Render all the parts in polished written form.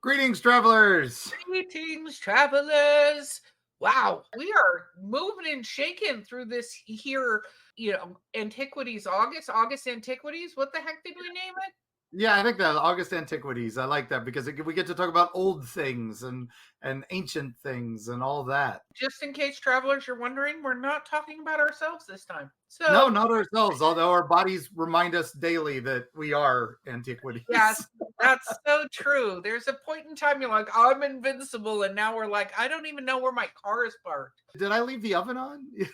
Greetings, travelers. Greetings, travelers. Wow, we are moving and shaking through this here, Antiquities August Antiquities. What the heck did we name it? Yeah, I think that August Antiquities. I like that because we get to talk about old things and ancient things and all that. Just in case travelers you're wondering, we're not talking about ourselves this time. No, So, not ourselves. Although our bodies remind us daily that we are yes, antiquities. that's so true. There's a point in time you're like, I'm invincible, and now we're like, I don't even know where my car is parked. Did I leave the oven on? Yes.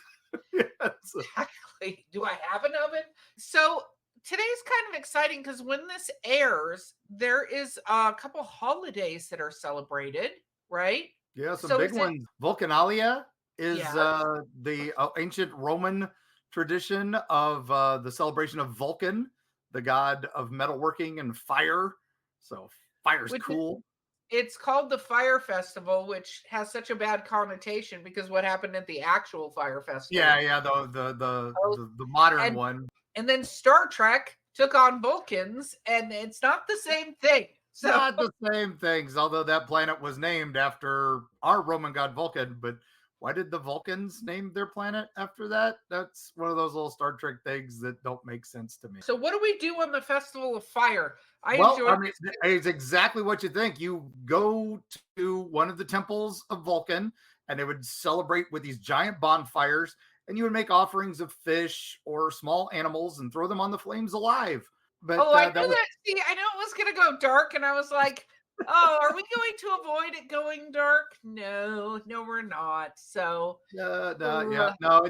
Exactly. Do I have an oven? So today's kind of exciting because when this airs, there is a couple holidays that are celebrated, right? Yeah, some So big is it? ones. Vulcanalia is Yes. the ancient Roman tradition of the celebration of Vulcan, the god of metalworking and fire. So fire's Which is, cool. it's called the Fire Festival, which has such a bad connotation because what happened at the actual Fire Yeah, Festival? yeah, the Oh, the modern And one. and then Star Trek took on Vulcans, and it's not the same thing. So Not the same things, although that planet was named after our Roman god Vulcan. But why did the Vulcans name their planet after that? That's one of those little Star Trek things that don't make sense to me. so what do we do on the Festival of Fire? I Well, enjoyed I mean, this. it's exactly what you think. You go to one of the temples of Vulcan, and they would celebrate with these giant bonfires, and you would make offerings of fish or small animals and throw them on the flames alive. But Oh, I knew that was that. See, I knew it was going to go dark, and I was like, "Oh, are we going to avoid it going dark?" No, no, we're not. So, yeah, uh, no,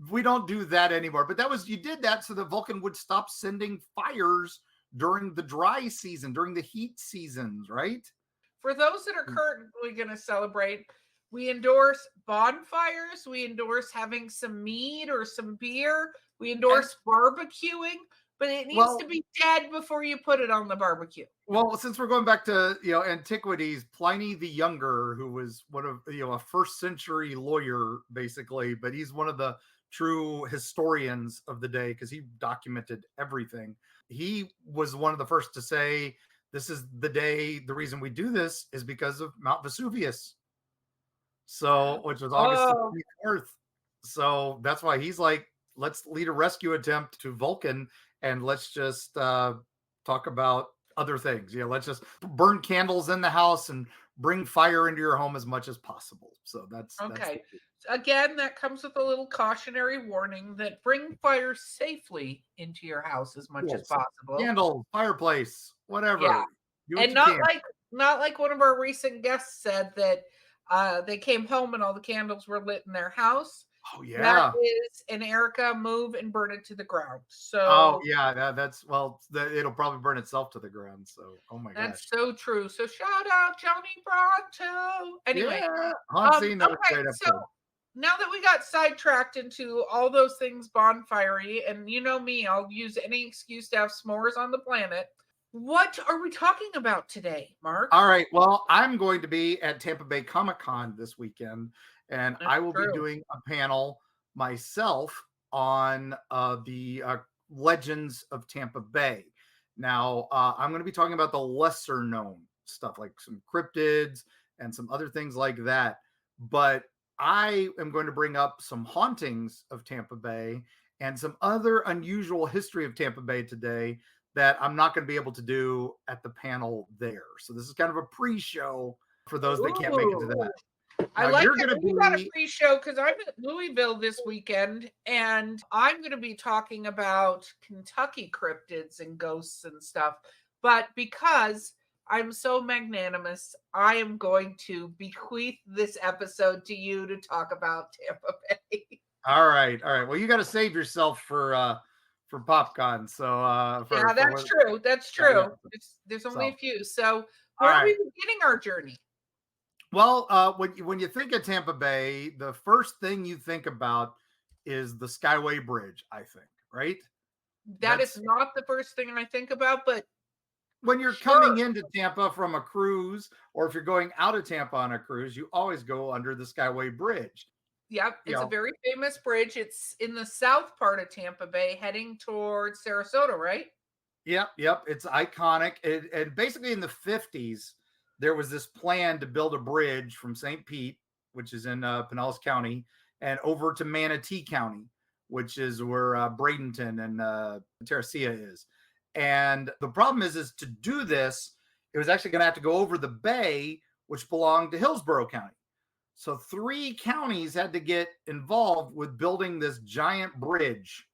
we don't do that anymore. But that was you did that so that Vulcan would stop sending fires during the dry season, during the heat seasons, right? for those that are currently going to celebrate, we endorse bonfires. We endorse having some mead or some beer. We And endorse barbecuing, but it needs to well, be dead before you put it on the barbecue. since we're going back to antiquities, Pliny the Younger, who was one of a first century lawyer basically, but he's one of the true historians of the day because he documented everything. He was one of the first to say this is the day. The reason we do this is because of Mount Vesuvius. So, which was August Oh, 24th. So that's why he's like, let's lead a rescue attempt to Vulcan and let's just talk about other things. Let's just burn candles in the house and bring fire into your home as much as possible. So that's okay. Again, that comes with a little cautionary warning that bring fire safely into your house as much as so possible. candle, fireplace, Yeah. whatever. Do what And you can. not like one of our recent guests said that they came home and all the candles were lit in their house. Oh That yeah. is an Erica move and burn it to the ground. Oh So yeah. That's well, it'll probably burn itself to the ground. So oh my gosh. that's so true. So shout out Johnny Bronto. Anyway, Yeah. Hansi, another okay, great so episode. now that we got sidetracked into all those things bonfirey, and you know me, I'll use any excuse to have s'mores on the planet. What are we talking about today, Mark? All right. Well, I'm going to be at Tampa Bay Comic Con this weekend, and That's I will be true. doing a panel myself on the legends of Tampa Bay. Now, I'm going to be talking about the lesser known stuff, like some cryptids and some other things like that. But I am going to bring up some hauntings of Tampa Bay and some other unusual history of Tampa Bay today that I'm not going to be able to do at the panel there. So this is kind of a pre-show for those that can't make it to Ooh, that. I Now like you're it. going to We got a be pre-show because I'm at Louisville this weekend, and I'm going to be talking about Kentucky cryptids and ghosts and stuff. But because I'm so magnanimous, I am going to bequeath this episode to you to talk about Tampa Bay. all right. All right. Well, you got to save yourself for PopCon. So Yeah, for that's what true. That's yeah. true. There's only So a few. So all where are right. we beginning our journey? Well, when you think of Tampa Bay, the first thing you think about is the Skyway Bridge, I think, right? That is That's not the first thing I think about, but when you're coming sure. into Tampa from a cruise, or if you're going out of Tampa on a cruise, you always go under the Skyway Bridge. Yep, You it's a know, very famous bridge. It's in the south part of Tampa Bay, heading towards Sarasota, right? yep. It's iconic. And basically in the 50s, there was this plan to build a bridge from St. Pete, which is in Pinellas County, and over to Manatee County, which is where Bradenton and Terracea is. And the problem is to do this, it was actually going to have to go over the bay, which belonged to Hillsborough County. So 3 counties had to get involved with building this giant bridge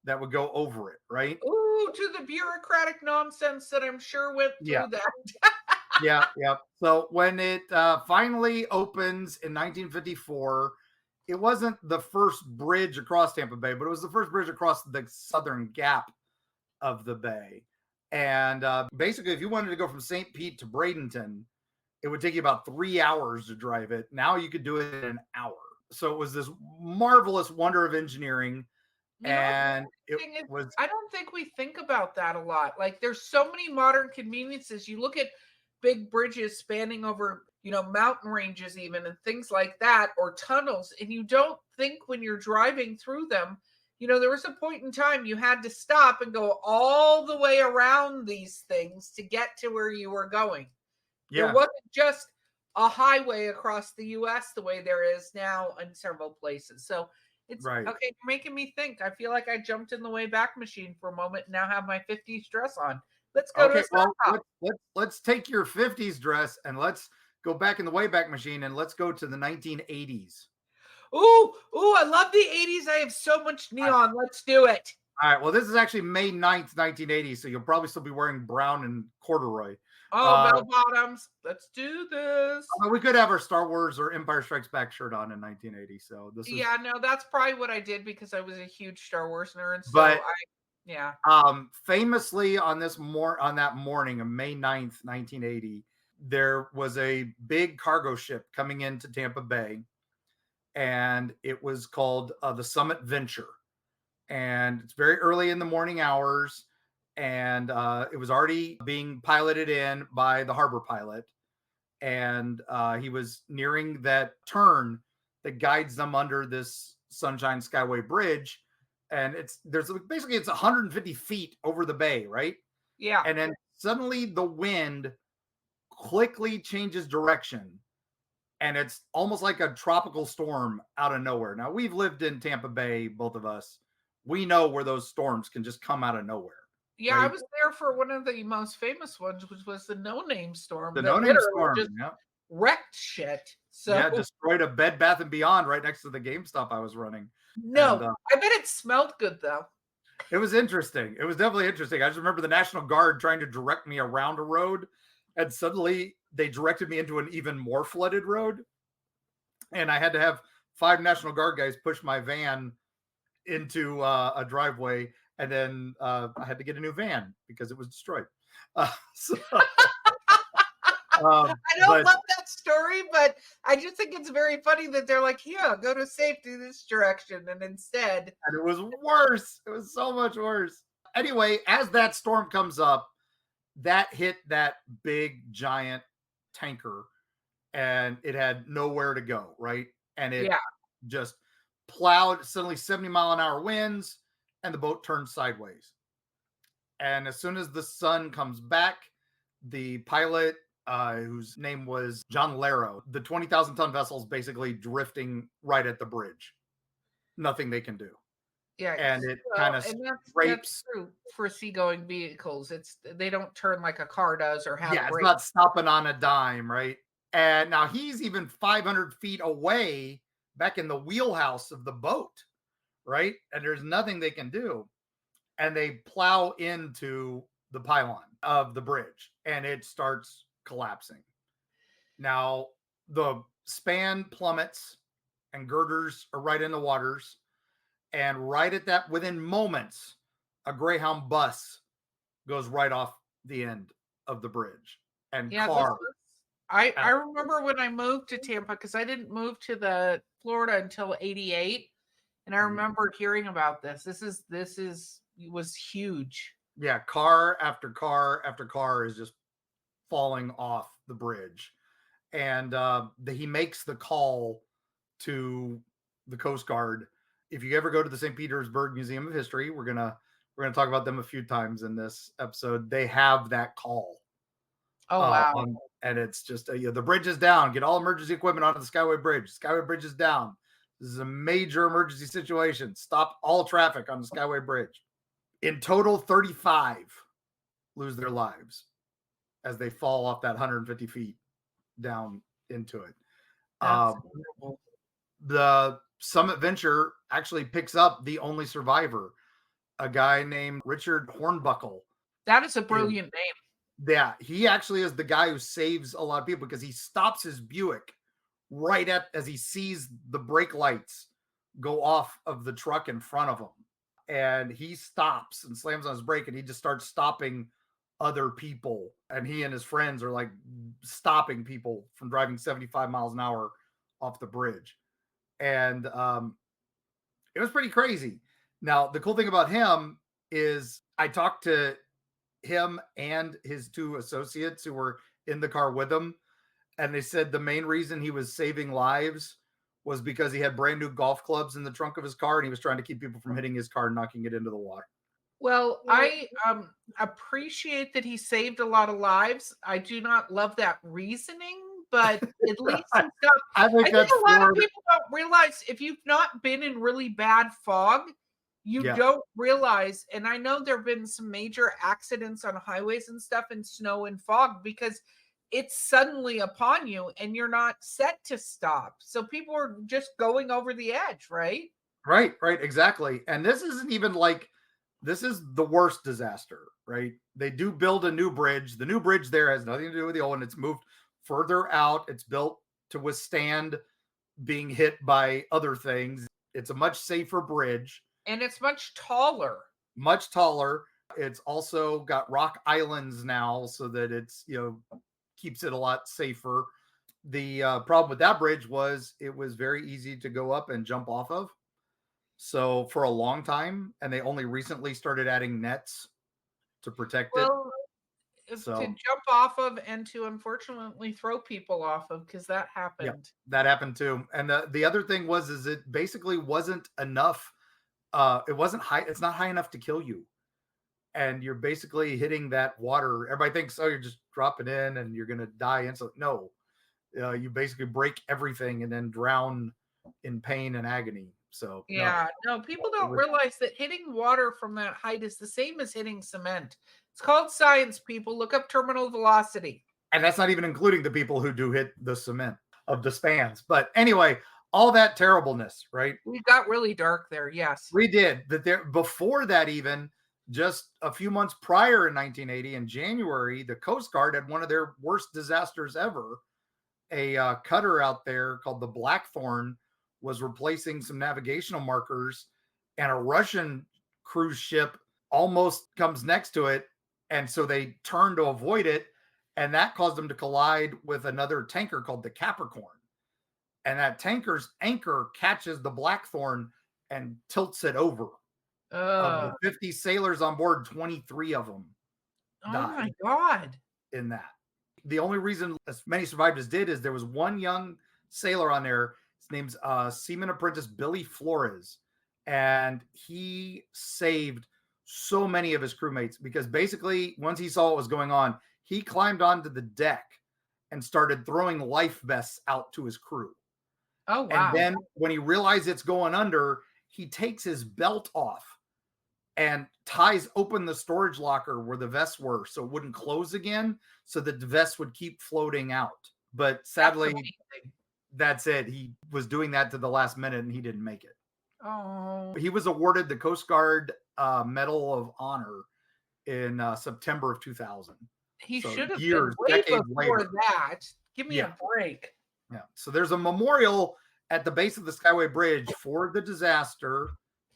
that would go over it, right? Ooh, to the bureaucratic nonsense that I'm sure went Yeah. through that. Yeah. So when it finally opens in 1954, it wasn't the first bridge across Tampa Bay, but it was the first bridge across the southern gap of the bay. And basically, if you wanted to go from St. Pete to Bradenton, it would take you about 3 hours to drive it. Now you could do it in an hour. So it was this marvelous wonder of engineering. You know what And the it thing is? was, I don't think we think about that a lot. Like there's so many modern conveniences. You look at big bridges spanning over, mountain ranges even and things like that, or tunnels, and you don't think when you're driving through them, there was a point in time you had to stop and go all the way around these things to get to where you were going. There yeah, wasn't just a highway across the US the way there is now in several places. So it's right. okay. You're making me think. I feel like I jumped in the way back machine for a moment and now have my 50s dress on. Let's go to a Okay, sock well, hop. let's take your 50s dress and let's go back in the Wayback Machine and let's go to the 1980s. Ooh, I love the 80s. I have so much neon. Let's do it. All right. Well, this is actually May 9th, 1980, so you'll probably still be wearing brown and corduroy. Oh, Uh, bell bottoms. Let's do this. we could have our Star Wars or Empire Strikes Back shirt on in 1980. So this is, Yeah, no, that's probably what I did because I was a huge Star Wars nerd. but Yeah. famously on that morning of May 9th, 1980, there was a big cargo ship coming into Tampa Bay, and it was called the Summit Venture. And it's very early in the morning hours, and it was already being piloted in by the harbor pilot, and he was nearing that turn that guides them under this Sunshine Skyway Bridge, and it's 150 feet over the bay, right? Yeah. And then suddenly the wind quickly changes direction, and it's almost like a tropical storm out of nowhere. Now, we've lived in Tampa Bay, both of us. We know where those storms can just come out of nowhere, Yeah, I right? was there for one of the most famous ones, which was the No Name Storm The that No Name literally Storm, just yeah. wrecked shit. Yeah, So destroyed a Bed Bath and Beyond right next to the GameStop I was running. And no, I bet it smelled good though. it was interesting. It was definitely interesting. I just remember the National Guard trying to direct me around a road, and suddenly they directed me into an even more flooded road. And I had to have 5 National Guard guys push my van into a driveway, and then I had to get a new van because it was destroyed. So, I don't but love that story, but I just think it's very funny that they're like, "Yeah, go to safety this direction," and instead, and it was worse. It was so much worse. Anyway, as that storm comes up, that hit that big giant tanker, and it had nowhere to go, right? And it yeah, just plowed, suddenly 70-mile-an-hour winds, and the boat turned sideways. And as soon as the sun comes back, the pilot, whose name was John Laro, the 20,000-ton vessel is basically drifting right at the bridge. Nothing they can do. yikes. And it kind Well, of and that's scrapes. true for seagoing vehicles. They don't turn like a car does or have Yeah, it's brakes. not stopping on a dime, right? And now he's even 500 feet away back in the wheelhouse of the boat, right? And there's nothing they can do. And they plow into the pylon of the bridge, and it starts collapsing. Now, the span plummets, and girders are right in the waters. And right at that, within moments, a Greyhound bus goes right off the end of the bridge, and Yeah, this car. was I remember when I moved to Tampa because I didn't move to the Florida until 88. And I remember hearing about this. This is was huge. Yeah, car after car after car is just falling off the bridge. And he makes the call to the Coast Guard. If you ever go to the St. Petersburg Museum of History, we're gonna talk about them a few times in this episode. They have that call. Oh, wow. And it's just the bridge is down. Get all emergency equipment onto the Skyway Bridge. Skyway Bridge is down. This is a major emergency situation. Stop all traffic on the Skyway Bridge. In total, 35 lose their lives as they fall off that 150 feet down into it. That's Um, terrible. the Summit Venture actually picks up the only survivor, a guy named Richard Hornbuckle. That is a brilliant name. Yeah, he actually is the guy who saves a lot of people because he stops his Buick right at as he sees the brake lights go off of the truck in front of him. And he stops and slams on his brake and he just starts stopping other people. And he and his friends are like stopping people from driving 75 miles an hour off the bridge. And it was pretty crazy. Now, the cool thing about him is I talked to him and his two associates who were in the car with him. And they said the main reason he was saving lives was because he had brand new golf clubs in the trunk of his car and he was trying to keep people from hitting his car and knocking it into the water. Well, I appreciate that he saved a lot of lives. I do not love that reasoning, but at least he's got. I I think think that's a lot of more, people don't realize if you've not been in really bad fog, you yeah, don't realize. And I know there have been some major accidents on highways and stuff in snow and fog because it's suddenly upon you and you're not set to stop. So people are just going over the edge, right? right, exactly. And this isn't even like this is the worst disaster, right? They do build a new bridge. The new bridge there has nothing to do with the old one. It's moved further out. It's built to withstand being hit by other things. It's a much safer bridge, And it's much taller. much taller. It's also got rock islands now so that it's, keeps it a lot safer. The problem with that bridge was it was very easy to go up and jump off of. So for a long time, and they only recently started adding nets to protect it. Well, to So jump off of and to unfortunately throw people off of because that yeah, happened. that happened too. And the other thing was is it basically wasn't enough. It wasn't high. It's not high enough to kill you. And you're basically hitting that water. Everybody thinks, oh, you're just dropping in and you're gonna die instantly. No, you basically break everything and then drown in pain and agony. So no, Yeah, no, people it don't was, realize that hitting water from that height is the same as hitting cement. It's called science, people. Look up terminal velocity. and that's not even including the people who do hit the cement of the spans. But anyway, all that terribleness, right? We got really dark there. Yes. We did. But there before that, even just a few months prior in 1980, in January, the Coast Guard had one of their worst disasters ever. A cutter out there called the Blackthorn was replacing some navigational markers, and a Russian cruise ship almost comes next to it. And so they turned to avoid it. And that caused them to collide with another tanker called the Capricorn. And that tanker's anchor catches the Blackthorn and tilts it over. Of the Uh, 50 sailors on board, 23 of them oh my died God. in that. The only reason as many survived as did is there was one young sailor on there. His name's Seaman Apprentice Billy Flores. And he saved so many of his crewmates because basically, once he saw what was going on, he climbed onto the deck and started throwing life vests out to his crew. Oh, And wow. then when he realized it's going under, he takes his belt off and ties open the storage locker where the vests were so it wouldn't close again, so that the vests would keep floating out. But That's sadly, amazing. that's it. He was doing that to the last minute and he didn't make it. Oh, He was awarded the Coast Guard Medal of Honor in September of 2000. he So should have been years, way decades before later. that. Give me Yeah. a break. Yeah. So there's a memorial at the base of the Skyway Bridge for the disaster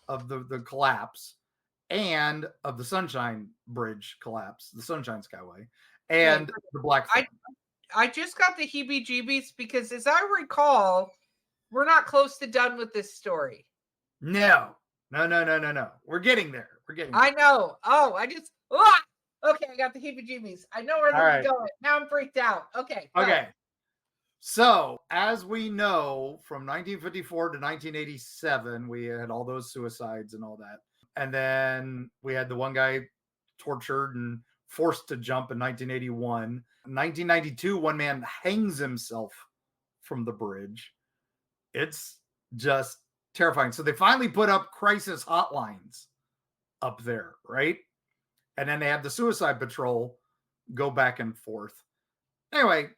of the collapse and of the Sunshine Bridge collapse, the Sunshine Skyway, and Good. the Black I Thorn. I just got the heebie-jeebies because, as I recall, we're not close to done with this story. No. We're getting there. We're getting there. I know. Oh, okay. I got the heebie-jeebies. I know where All this right. is going. Now I'm freaked out. Okay. Go. Okay. So, as we know, from 1954 to 1987, we had all those suicides and all that. And then we had the one guy tortured and forced to jump in 1981. 1992, one man hangs himself from the bridge. It's just terrifying. So they finally put up crisis hotlines up there, right? And then they have the suicide patrol go back and forth. Anyway,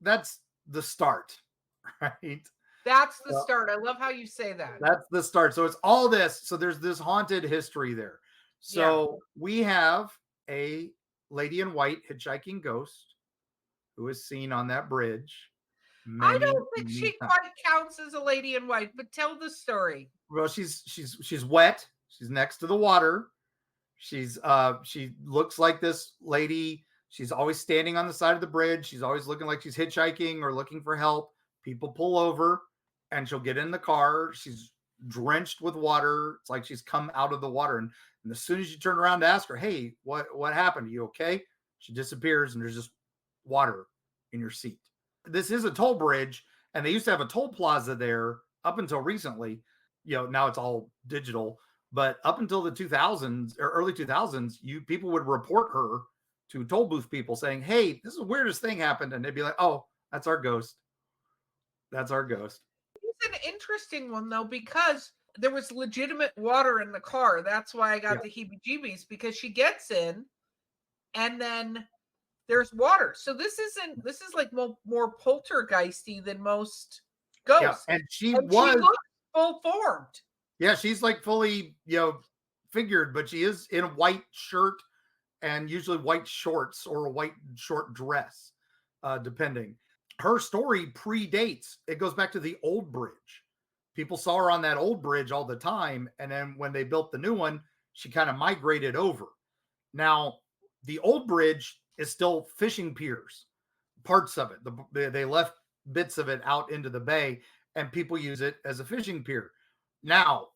that's the start, right? That's the So start. I love how you say that. that's the start. So it's all this. So there's this haunted history there. Yeah. So we have a lady in white hitchhiking ghost who is seen on that bridge I many, don't think many she times. quite counts as a lady in white, but tell the story. Well, she's wet. She's next to the water. She looks like this lady. She's always standing on the side of the bridge. She's always looking like she's hitchhiking or looking for help. People pull over and she'll get in the car. She's drenched with water. It's like she's come out of the water. And as soon as you turn around to ask her, hey, what happened? Are you okay? She disappears and there's just water in your seat. This is a toll bridge, and they used to have a toll plaza there up until recently. Now it's all digital, but up until the 2000s or early 2000s, people would report her to toll booth people saying, "Hey, this is the weirdest thing happened," and they'd be like, "Oh, that's our ghost. That's our ghost." It's an interesting one though, because there was legitimate water in the car. That's why I Yeah, got the heebie-jeebies, because she gets in and then there's water. So this is like more poltergeisty than most yeah, ghosts. and she And she was, looks full formed. yeah, she's like fully, figured, but she is in a white shirt and usually white shorts or a white short dress, depending. Her story predates, it goes back to the old bridge. People saw her on that old bridge all the time. And then when they built the new one, she kind of migrated over. Now, the old bridge is still fishing piers, parts of it. They left bits of it out into the bay, and people use it as a fishing pier. Now,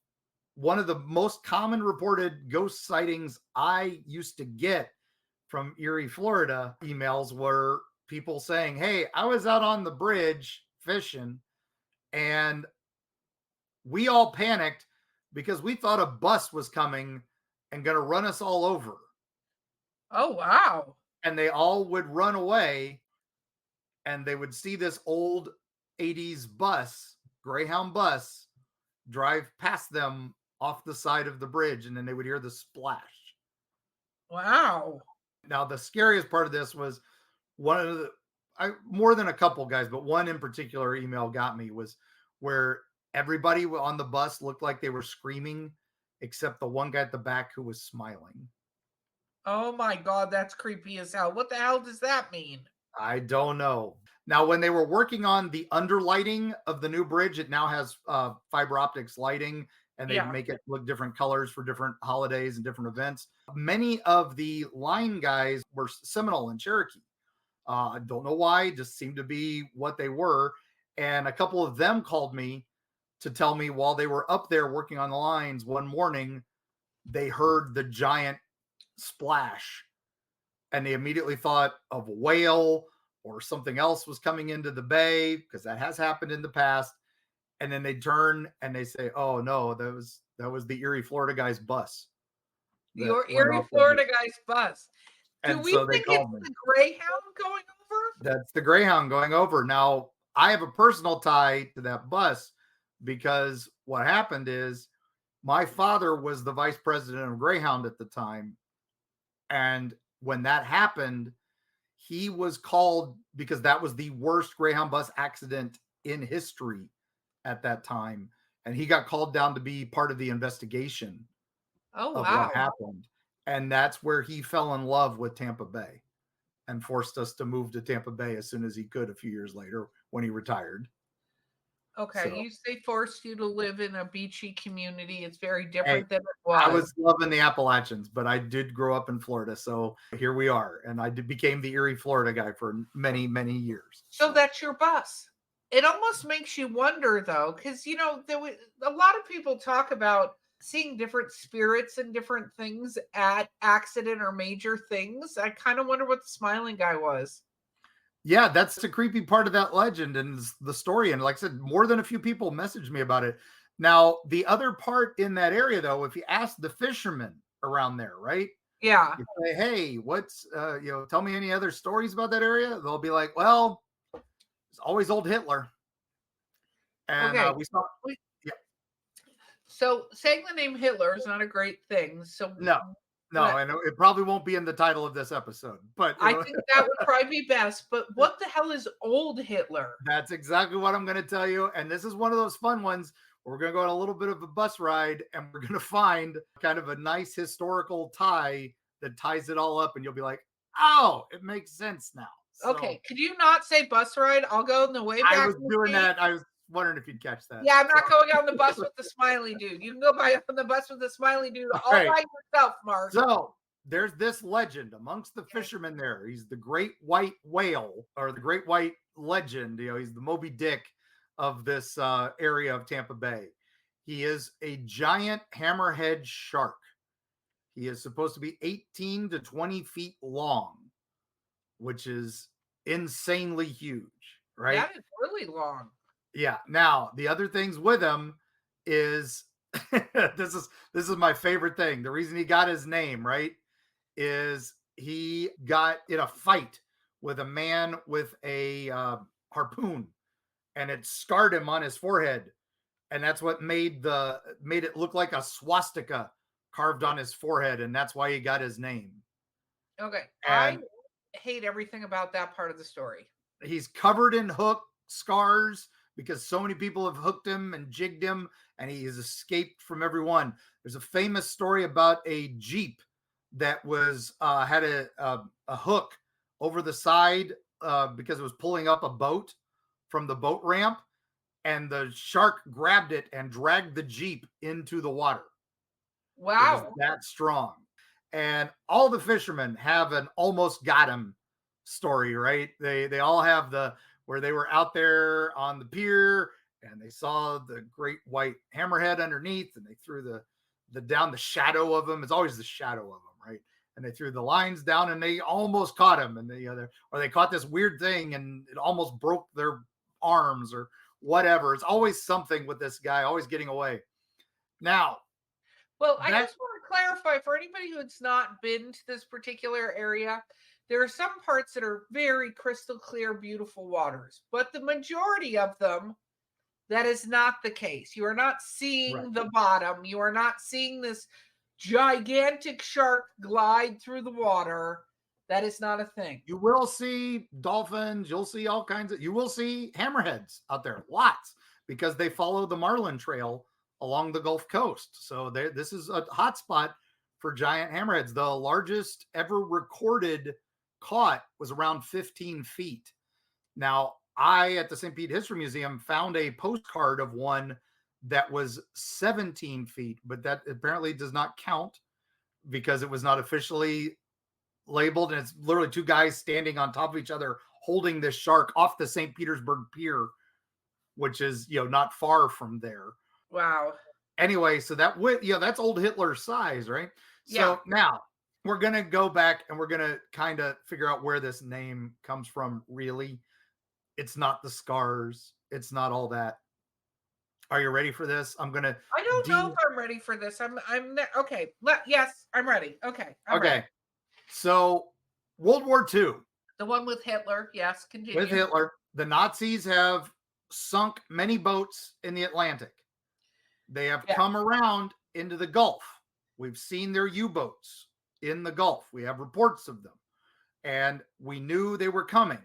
one of the most common reported ghost sightings I used to get from Eerie, Florida emails were people saying, "Hey, I was out on the bridge fishing and we all panicked because we thought a bus was coming and going to run us all over." Oh wow. And they all would run away and they would see this old 80s bus, Greyhound bus, drive past them off the side of the bridge, and then they would hear the splash. Wow. Now, the scariest part of this was one of more than a couple guys, but one in particular email got me, was where everybody on the bus looked like they were screaming, except the one guy at the back who was smiling. Oh my God, that's creepy as hell. What the hell does that mean? I don't know. Now, when they were working on the underlighting of the new bridge, it now has fiber optics lighting, and they Yeah. make it look different colors for different holidays and different events. Many of the line guys were Seminole and Cherokee. I don't know why, just seemed to be what they were. And a couple of them called me to tell me while they were up there working on the lines one morning, they heard the giant splash and they immediately thought of a whale or something else was coming into the bay, because that has happened in the past. And then they turn and they say, "Oh no, that was the Eerie, Florida guy's bus that Your went Erie, off the." Florida guy's bus. Do And we so they think it's called me. the Greyhound going over? That's the Greyhound going over. Now, I have a personal tie to that bus because what happened is my father was the vice president of Greyhound at the time. And when that happened, he was called because that was the worst Greyhound bus accident in history at that time. And he got called down to be part of the investigation Oh of what wow. happened. And that's where he fell in love with Tampa Bay and forced us to move to Tampa Bay as soon as he could a few years later when he retired. Okay, So you say forced you to live in a beachy community. It's very hey, different than it I was. was loving the Appalachians, but I did grow up in Florida. So here we are. And became the Eerie, Florida guy for many, many years. So that's your bus. It almost makes you wonder though, because there was a lot of people talk about seeing different spirits and different things at accident or major things. I kind of wonder what the smiling guy was. Yeah, that's the creepy part of that legend and the story. And like I said, more than a few people messaged me about it. Now, the other part in that area, though, if you ask the fishermen around there, right? Yeah. You say, "Hey, what's tell me any other stories about that area?" They'll be like, "Well, it's always old Hitler." And Okay. we saw, We- yeah, So saying the name Hitler is not a great thing. So no, no, what and it probably won't be in the title of this episode, but I think that would probably be best. But what the hell is old Hitler? that's exactly what I'm going to tell you. And this is one of those fun ones. We're going to go on a little bit of a bus ride and we're going to find kind of a nice historical tie that ties it all up. And you'll be like, oh, it makes sense now. So Okay, could you not say bus ride? I'll go in the way I back was doing machine. that. I was wondering if you'd catch that. Yeah, I'm So, not going on the bus with the smiley dude. You can go by on the bus with the smiley dude all all right. by yourself, Mark. So there's this legend amongst the Okay. fishermen there. He's the great white whale or the great white legend. He's the Moby Dick of this area of Tampa Bay. He is a giant hammerhead shark. He is supposed to be 18 to 20 feet long, which is insanely huge, right? That is really long. Yeah. Now, the other things with him is this is my favorite thing. The reason he got his name, right, is he got in a fight with a man with a harpoon and it scarred him on his forehead, and that's what made it look like a swastika carved on his forehead, and that's why he got his name. Okay, I And hate everything about that part of the story. he's covered in hook scars because so many people have hooked him and jigged him, and he has escaped from everyone. There's a famous story about a Jeep that was had a hook over the side because it was pulling up a boat from the boat ramp, and the shark grabbed it and dragged the Jeep into the water. It was Wow. that strong. And all the fishermen have an almost got him story, right? They all have the where they were out there on the pier and they saw the great white hammerhead underneath and they threw the down the shadow of him. It's always the shadow of him, right? And they threw the lines down and they almost caught him and or they caught this weird thing and it almost broke their arms or whatever. It's always something with this guy, always getting away. Now, Well, I that just want to clarify for anybody who's not been to this particular area, there are some parts that are very crystal clear, beautiful waters, but the majority of them, that is not the case. You are not right. seeing the bottom. You are not seeing this gigantic shark glide through the water. That is not a thing. You will see dolphins. You'll see all kinds of. You will see hammerheads out there, lots, because they follow the Marlin Trail along the Gulf Coast. So this is a hot spot for giant hammerheads. The largest ever recorded caught was around 15 feet. Now, I at the St. Pete History Museum found a postcard of one that was 17 feet, but that apparently does not count because it was not officially labeled, and it's literally two guys standing on top of each other holding this shark off the St. Petersburg Pier, which is not far from there. Wow. Anyway, so that's old Hitler's size, right? Yeah. So now we're gonna go back and we're gonna kind of figure out where this name comes from. Really, it's not the scars. It's not all that. Are you ready for this? I'm gonna I don't know if de I'm ready for this. Okay. Yes, I'm ready. Okay, I'm ready. okay. So World War II. The one with Hitler. Yes, With continue. Hitler, the Nazis have sunk many boats in the Atlantic. They have Yeah. come around into the Gulf. We've seen their U boats in the Gulf. We have reports of them. And we knew they were coming.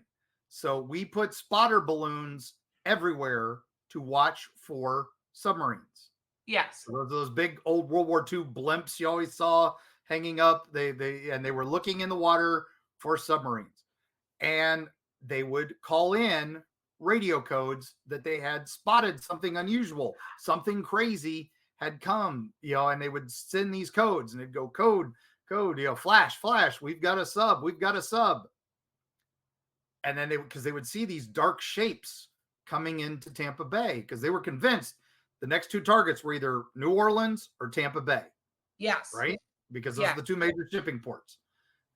So we put spotter balloons everywhere to watch for submarines. Yes. So those big old World War II blimps you always saw hanging up, they were looking in the water for submarines. And they would call in radio codes that they had spotted something unusual, something crazy had come, and they would send these codes and it'd go code, flash, flash, we've got a sub, we've got a sub. And then because they would see these dark shapes coming into Tampa Bay because they were convinced the next two targets were either New Orleans or Tampa Bay, Yes. right? Because those are Yeah. the two major shipping ports.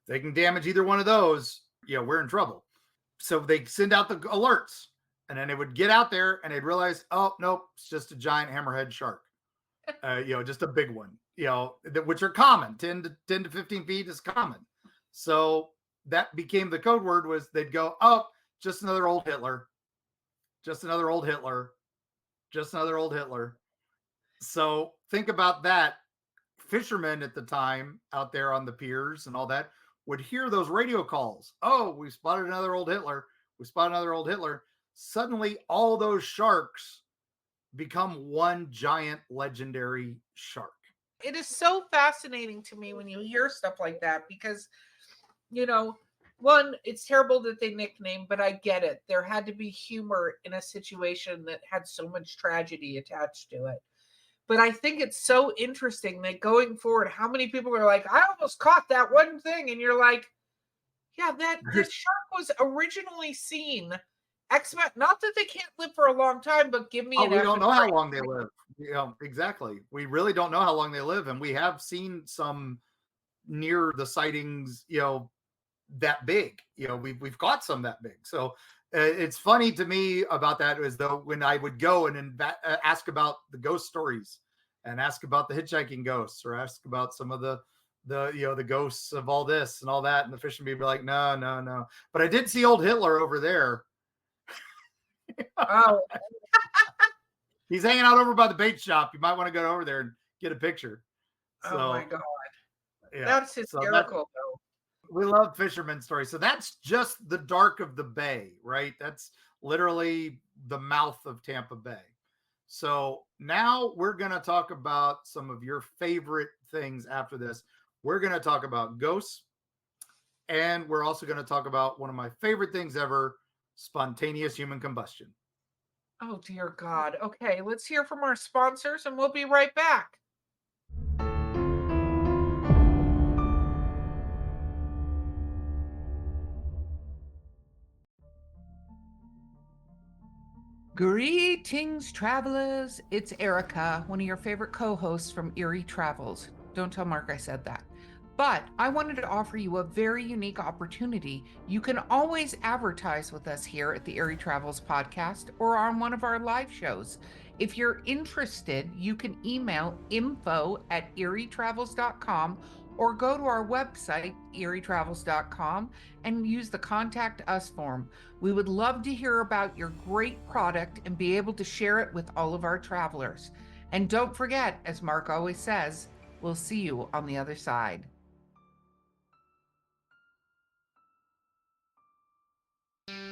If they can damage either one of those, we're in trouble. So they send out the alerts and then they would get out there and they'd realize, oh, nope, it's just a giant hammerhead shark, just a big one. which are common. 10 to 15 feet is common. So that became the code word. Was they'd go, oh, just another old Hitler, just another old Hitler, just another old Hitler. So think about that. Fishermen at the time out there on the piers and all that would hear those radio calls. Oh, we spotted another old Hitler. We spotted another old Hitler. Suddenly, all those sharks become one giant legendary shark. It is so fascinating to me when you hear stuff like that because, one, it's terrible that they nicknamed, but I get it. There had to be humor in a situation that had so much tragedy attached to it. But I think it's so interesting that going forward, how many people are like, I almost caught that one thing. And you're like, yeah, that shark was originally seen. Not that they can't live for a long time, but give me we don't know how long they live. Exactly. We really don't know how long they live. And we have seen some near the sightings, that big. We've got some that big. So it's funny to me about that is though when I would go and ask about the ghost stories and ask about the hitchhiking ghosts or ask about some of the ghosts of all this and all that, and the fishermen would be like, no. But I did see old Hitler over there. Oh. He's hanging out over by the bait shop. You might want to go over there and get a picture. So, oh my God. Yeah, that's hysterical, though. We love fisherman stories. So that's just the dark of the bay, right? That's literally the mouth of Tampa Bay. So now we're going to talk about some of your favorite things after this. We're going to talk about ghosts. And we're also going to talk about one of my favorite things ever, spontaneous human combustion. Oh, dear God. Okay, let's hear from our sponsors and we'll be right back. Greetings, travelers. It's Erica, one of your favorite co-hosts from Eerie Travels. Don't tell Mark I said that. But I wanted to offer you a very unique opportunity. You can always advertise with us here at the Eerie Travels podcast or on one of our live shows. If you're interested, you can email info@eerietravels.com or go to our website, eerietravels.com, and use the Contact Us form. We would love to hear about your great product and be able to share it with all of our travelers. And don't forget, as Mark always says, we'll see you on the other side.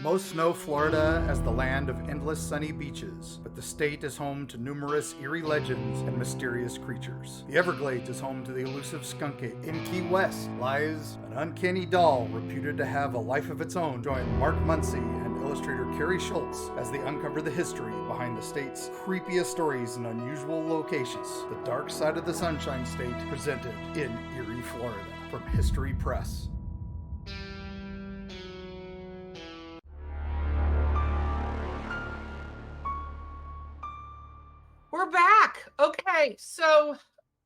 Most know Florida as the land of endless sunny beaches, but the state is home to numerous eerie legends and mysterious creatures. The Everglades is home to the elusive skunk ape. In Key West lies an uncanny doll reputed to have a life of its own. Join Mark Muncy and illustrator Carrie Schultz as they uncover the history behind the state's creepiest stories and unusual locations. The Dark Side of the Sunshine State, presented in Eerie, Florida, from History Press. We're back. Okay, so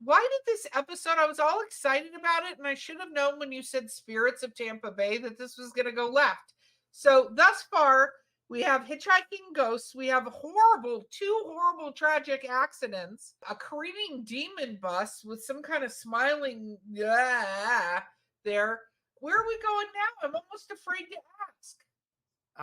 why did this episode, I was all excited about it, and I should have known when you said Spirits of Tampa Bay that this was going to go left. So thus far, we have hitchhiking ghosts, we have two horrible tragic accidents, a careening demon bus with some kind of smiling there. Where are we going now? I'm almost afraid to ask.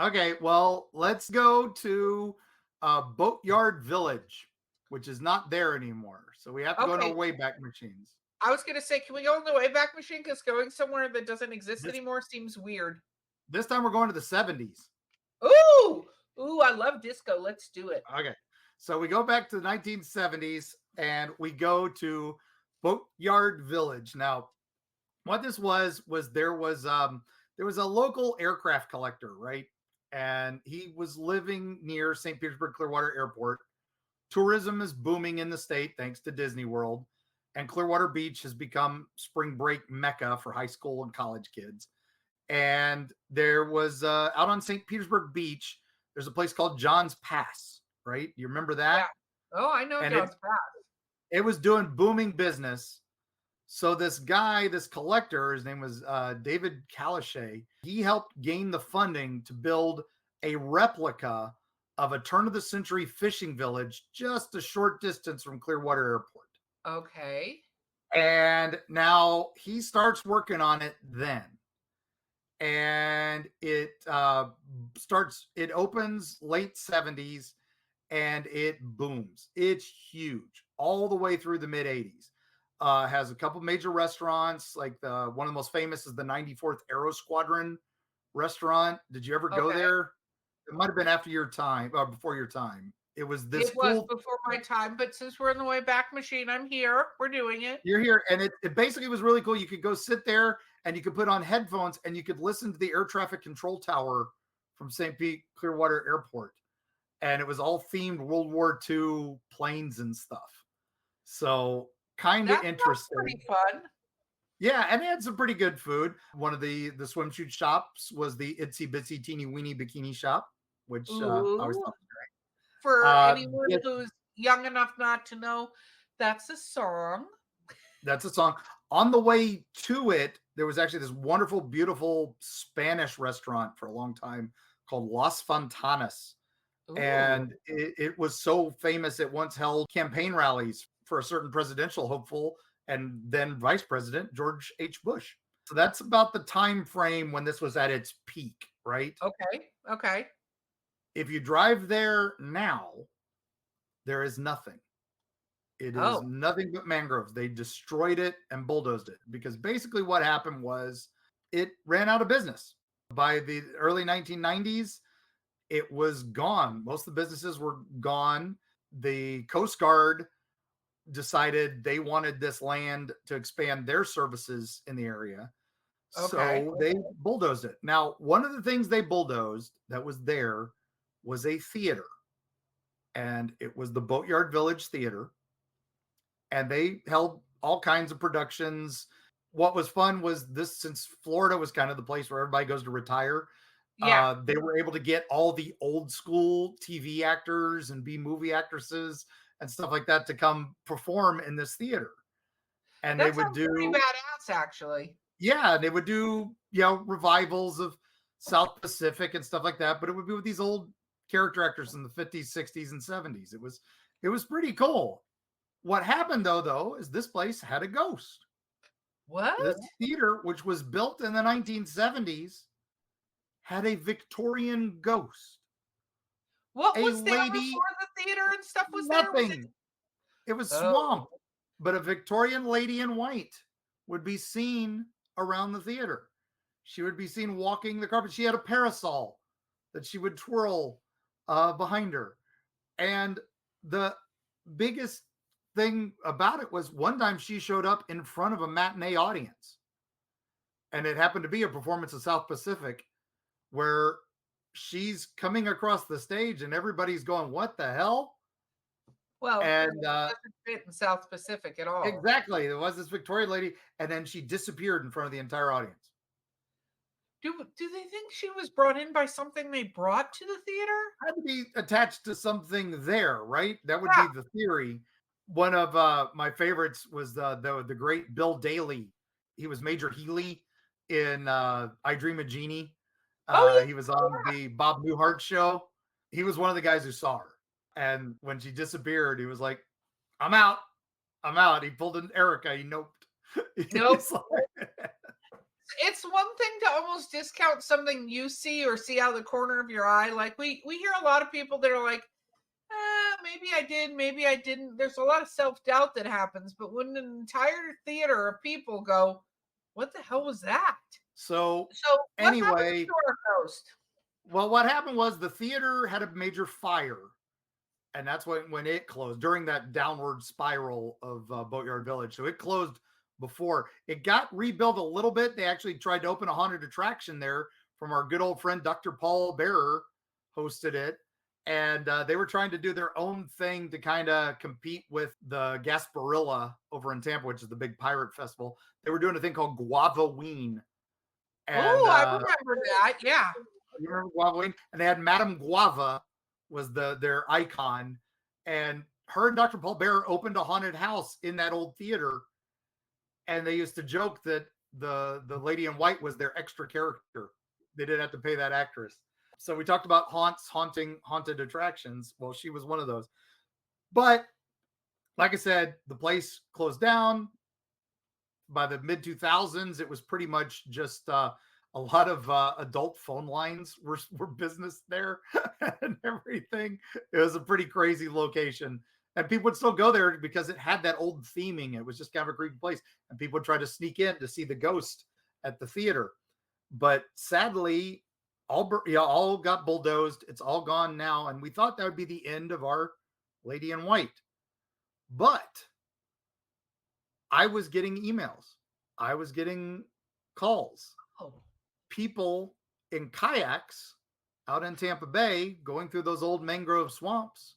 Okay, well, let's go to Boatyard Village, which is not there anymore. So we have to go into Wayback Machines. I was going to say, can we go in the Wayback Machine? Because going somewhere that doesn't exist anymore seems weird. This time we're going to the 70s. Ooh, I love disco. Let's do it. Okay, so we go back to the 1970s and we go to Boatyard Village. Now, what this was there was a local aircraft collector, right? And he was living near St. Petersburg Clearwater Airport. Tourism is booming in the state thanks to Disney World, and Clearwater Beach has become spring break mecca for high school and college kids. And there was out on St. Petersburg Beach, there's a place called John's Pass, right? You remember that? Yeah. Oh, I know John's Pass. It was doing booming business. So this guy, this collector, his name was David Calichet, he helped gain the funding to build a replica of a turn-of-the-century fishing village just a short distance from Clearwater Airport. Okay. And now he starts working on it then. And it opens late 70s and it booms. It's huge all the way through the mid 80s. Has a couple major restaurants, like the one of the most famous is the 94th Aero Squadron restaurant. Did you ever go Okay. there? It might have been after your time or before your time. It was this It was cool. before my time, but since we're in the way back machine, I'm here. We're doing it. You're here, and it basically was really cool. You could go sit there and you could put on headphones and you could listen to the air traffic control tower from St. Pete Clearwater Airport. And it was all themed World War II planes and stuff. So kind of That sounds interesting. pretty fun. Yeah, and they had some pretty good food. One of the swimsuit shops was the Itsy Bitsy Teeny Weeny Bikini Shop, which I always Ooh. thought For anyone yeah, who's young enough not to know, that's a song. that's a song. On the way to it, there was actually this wonderful, beautiful Spanish restaurant for a long time called Las Fontanas. Ooh. And it was so famous, it once held campaign rallies for a certain presidential hopeful and then Vice President George H. Bush. So that's about the time frame when this was at its peak, right? Okay. Okay. If you drive there now, there is nothing. It is Oh, nothing but mangroves. They destroyed it and bulldozed it because basically what happened was it ran out of business. By the early 1990s, it was gone. Most of the businesses were gone. The Coast Guard decided they wanted this land to expand their services in the area. okay. So they bulldozed it. Now, one of the things they bulldozed that was there was a theater, and it was the Boatyard Village Theater. And they held all kinds of productions. What was fun was this, since Florida was kind of the place where everybody goes to retire, Yeah. they were able to get all the old school TV actors and B movie actresses and stuff like that to come perform in this theater. And they That would sounds pretty do, badass, actually. yeah, they would do, revivals of South Pacific and stuff like that. But it would be with these old character actors in the 50s, 60s, and 70s. It was pretty cool. What happened though, is this place had a ghost. What? This theater, which was built in the 1970s, had a Victorian ghost. What A was there lady, before the theater and stuff was there? Was it? nothing. It was Oh, swamp, but a Victorian lady in white would be seen around the theater. She would be seen walking the carpet. She had a parasol that she would twirl behind her. And the biggest thing about it was one time she showed up in front of a matinee audience. And it happened to be a performance of South Pacific where she's coming across the stage and everybody's going, "What the hell?" well, And it doesn't fit in South Pacific at all. exactly, there was this Victorian lady, and then she disappeared in front of the entire audience. Do they think she was brought in by something they brought to the theater? Had to be attached to something there, right? That would Yeah. be the theory. One of my favorites was the great Bill Daly. He was Major Healy in I Dream of Jeannie. Oh, He was on the Bob Newhart show. He was one of the guys who saw her. And when she disappeared, he was like, "I'm out. I'm out." He pulled an Erica. He noped. yeah. Nope. He's like, It's one thing to almost discount something you see or see out of the corner of your eye. Like we hear a lot of people that are like, maybe I did, maybe I didn't. There's a lot of self-doubt that happens, but when an entire theater of people go, what the hell was that? so So what happened anyway, to our ghost? well, what happened was the theater had a major fire, and that's when it closed during that downward spiral of Boatyard Village. So it closed before it got rebuilt a little bit. They actually tried to open a haunted attraction there from our good old friend Dr. Paul Bearer, hosted it, and they were trying to do their own thing to kind of compete with the Gasparilla over in Tampa, which is the big pirate festival. They were doing a thing called Guavaween, and Oh, I remember that. Yeah. you remember Guavaween? And they had Madame Guava was their icon, and her and Dr. Paul Bearer opened a haunted house in that old theater, and they used to joke that the lady in white was their extra character. They didn't have to pay that actress. So we talked about haunted attractions. Well, she was one of those. But like I said, the place closed down. by the mid 2000s, it was pretty much just a lot of adult phone lines were business there and everything. It was a pretty crazy location. And people would still go there because it had that old theming. It was just kind of a creepy place. And people would try to sneak in to see the ghost at the theater. But sadly, all got bulldozed. It's all gone now. And we thought that would be the end of our Lady in White. But I was getting emails. I was getting calls. Oh, People in kayaks out in Tampa Bay going through those old mangrove swamps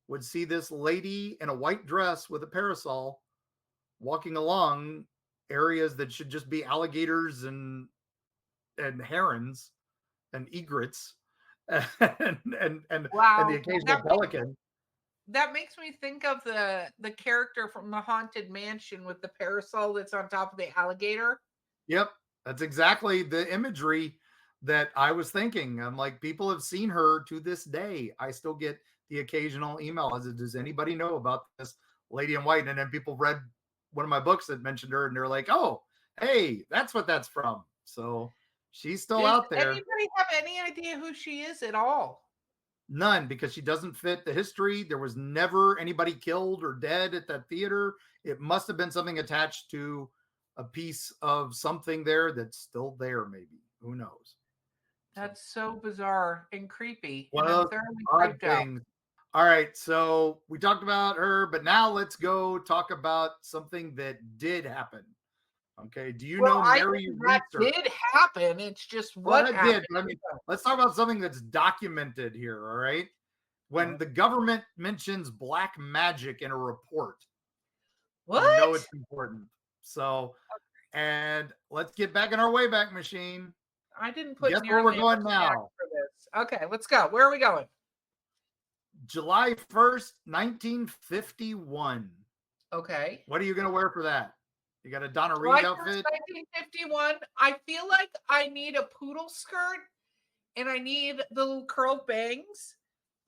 would see this lady in a white dress with a parasol walking along areas that should just be alligators and herons and egrets and and the wow. occasional pelican. That makes me think of the character from the Haunted Mansion with the parasol that's on top of the alligator. Yep, that's exactly the imagery that I was thinking. I'm like, people have seen her to this day. I still get the occasional email as does anybody know about this lady in white? And then people read one of my books that mentioned her and they're like, oh, hey, that's what that's from. So she's still Does out there. anybody have any idea who she is at all? None, because she doesn't fit the history. There was never anybody killed or dead at that theater. It must have been something attached to a piece of something there that's still there, maybe. Who knows? So, That's so bizarre and creepy, one and of I'm those thoroughly odd creeped out. things. All right, so we talked about her, but now let's go talk about something that did happen. Okay, do you Well, know I Mary think that Reeser? did happen. It's just Well, what that happened. did, but I mean, let's talk about something that's documented here. All right, when Uh, the government mentions black magic in a report, you know it's What? important. So, and let's get back in our Wayback Machine. I didn't put Guess where we're nearly going enough snacks now? for this. Okay, let's go. Where are we going? July 1st, 1951. Okay. What are you going to wear for that? You got a Donna July Reed 1st, outfit? 1951. I feel like I need a poodle skirt and I need the little curled bangs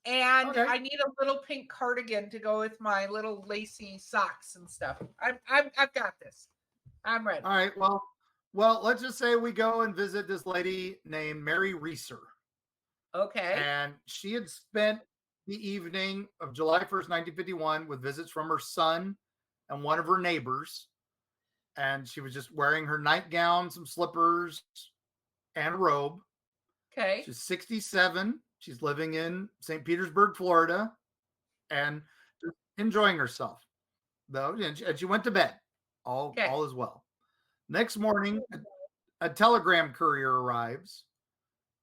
and Okay. I need a little pink cardigan to go with my little lacy socks and stuff. I've got this. I'm ready. All right. Well, let's just say we go and visit this lady named Mary Reeser. Okay. And she had spent the evening of July 1st, 1951 with visits from her son and one of her neighbors. And she was just wearing her nightgown, some slippers, and a robe. Okay. She's 67. She's living in St. Petersburg, Florida, and just enjoying herself. Though, and she went to bed. Okay. All is well. Next morning, a telegram courier arrives,